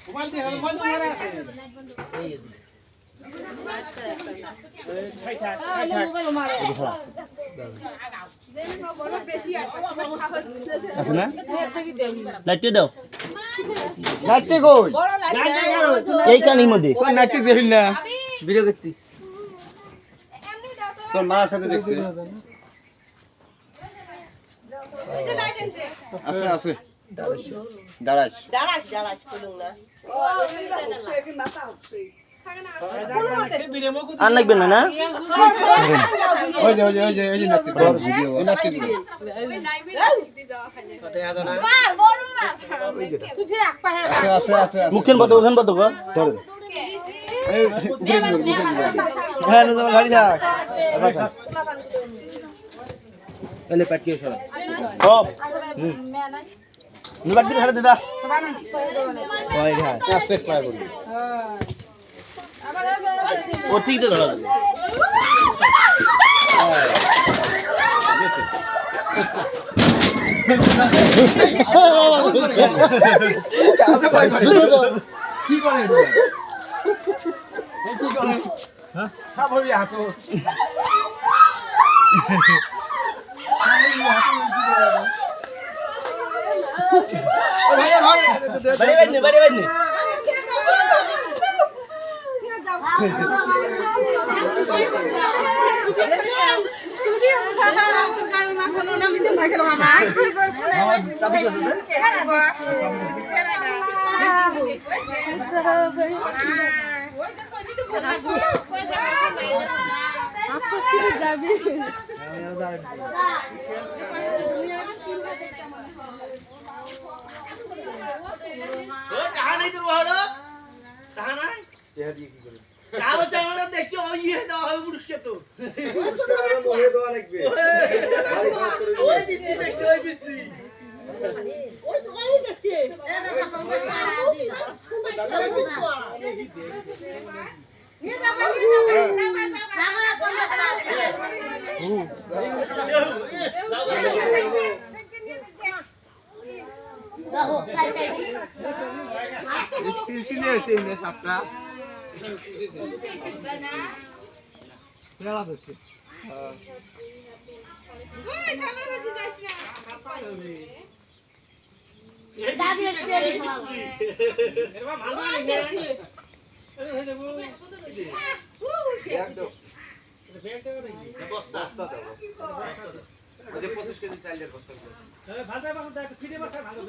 mobile দিয়ে mobile তো মারা আছে আছে না লাইটে দাও লাইটে কই এই কানির মধ্যে কোন নাটক দেখি না ভিডিও দেখতি তোর মার সাথে দেখছি আছে আছে দাঁড়াস দাঁড়াস দাঁড়াস বলুন না ও ওইটা হচ্ছে কি মাথা হচ্ছে আর লাগবে না না ওই যে নাচতে ভিডিও এই নাচতে ভিডিও মা বড় মা তুই ফির এক পাহে আছে মুখেন বতো গো ধর এই হ্যাঁ নজর গাড়ি থাক এলে পাটিয়ে সরা সব নিবাক দিন হাতে দাদা ওই ঘাট আস্তে ট্রাই করবি ও ঠিক তো ধরা কি করে কি করে হ্যাঁ সব হবি হাত ও ভাই বাড়ি বাইনে দেখছি ওই দেওয়া হবে পুরুষকে তো ওই বিচি দেখছি ওই বিচি সিলসিলে আছে না সাপটা খেলা হচ্ছে বস্তা 25 কেজি চালের বস্তা ভালো ভালো ফিরে বসা ভালো